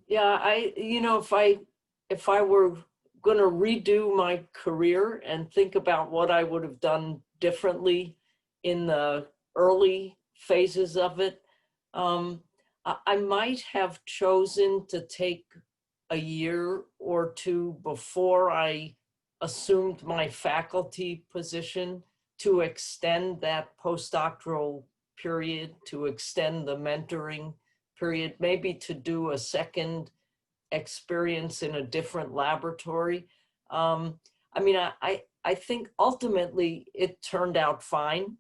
Yeah, if I were going to redo my career and think about what I would have done differently in the early phases of it, I might have chosen to take a year or two before I assumed my faculty position to extend that postdoctoral period, to extend the mentoring period, maybe to do a second experience in a different laboratory. Um, I mean, I think ultimately it turned out fine.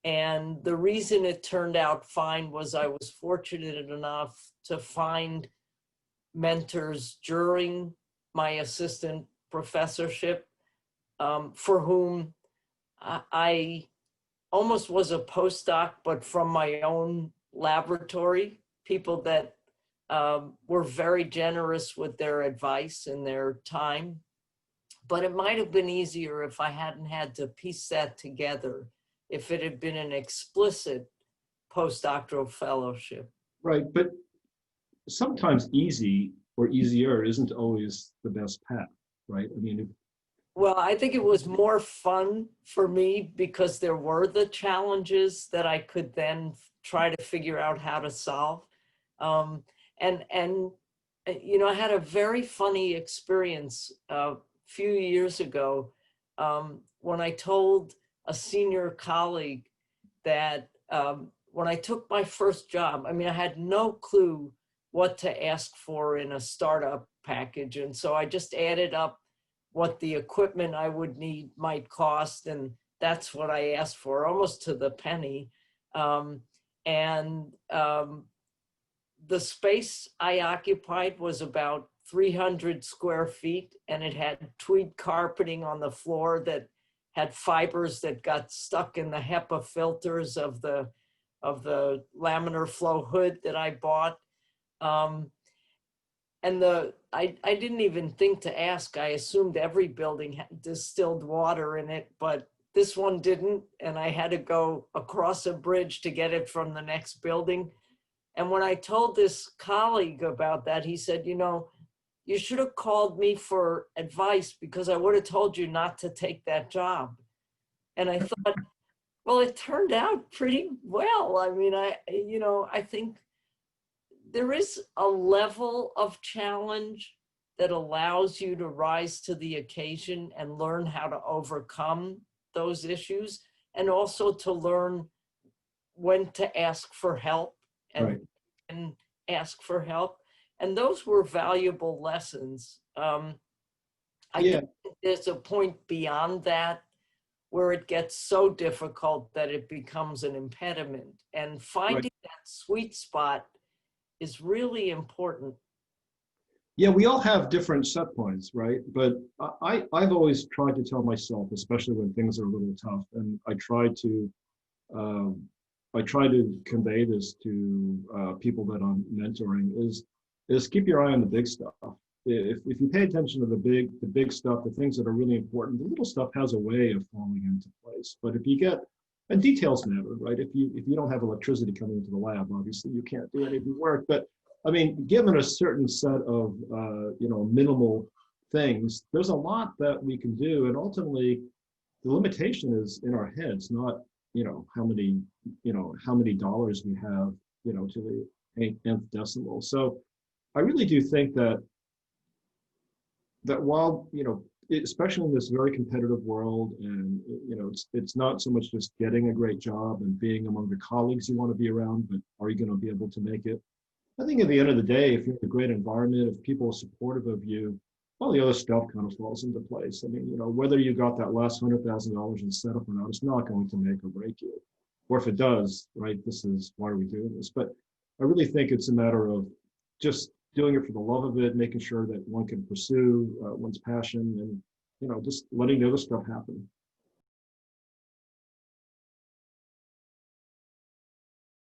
And the reason it turned out fine was I was fortunate enough to find mentors during my assistant professorship, for whom I almost was a postdoc, but from my own laboratory, people that were very generous with their advice and their time. But it might have been easier if I hadn't had to piece that together, if it had been an explicit postdoctoral fellowship. Right, but sometimes easy or easier isn't always the best path, right? I mean, Well, I think it was more fun for me because there were the challenges that I could then try to figure out how to solve. Um, and I had a very funny experience a few years ago, when I told a senior colleague that, when I took my first job, I mean, I had no clue what to ask for in a startup package. And so I just added up what the equipment I would need might cost. And that's what I asked for, almost to the penny. And the space I occupied was about 300 square feet, and it had tweed carpeting on the floor that had fibers that got stuck in the HEPA filters of the laminar flow hood that I bought. Um, and I didn't even think to ask. I assumed every building had distilled water in it, but this one didn't, and I had to go across a bridge to get it from the next building. And when I told this colleague about that, he said, you should have called me for advice because I would have told you not to take that job. And I thought, well, it turned out pretty well. I mean, I think there is a level of challenge that allows you to rise to the occasion and learn how to overcome those issues, and also to learn when to ask for help and, right. and ask for help. And those were valuable lessons. I Yeah, think there's a point beyond that where it gets so difficult that it becomes an impediment. And right. finding that sweet spot is really important. Yeah, we all have different set points, right? But I've always tried to tell myself, especially when things are a little tough, and um, I try to convey this to people that I'm mentoring is keep your eye on the big stuff. If you pay attention to the big stuff, the things that are really important, the little stuff has a way of falling into place. But if you get, and details matter, right? If you don't have electricity coming into the lab, obviously you can't do any of the work. But I mean, given a certain set of minimal things, there's a lot that we can do, and ultimately the limitation is in our heads, not how many dollars we have, to the nth decimal. So I really do think that while, especially in this very competitive world, and it's not so much just getting a great job and being among the colleagues you want to be around, but are you going to be able to make it? I think at the end of the day, if you're in a great environment, if people are supportive of you, all the other stuff kind of falls into place. I mean, whether you got that last $100,000 in setup or not, it's not going to make or break you. Or if it does, right, this is why are we doing this? But I really think it's a matter of just doing it for the love of it, making sure that one can pursue one's passion, and just letting the other stuff happen.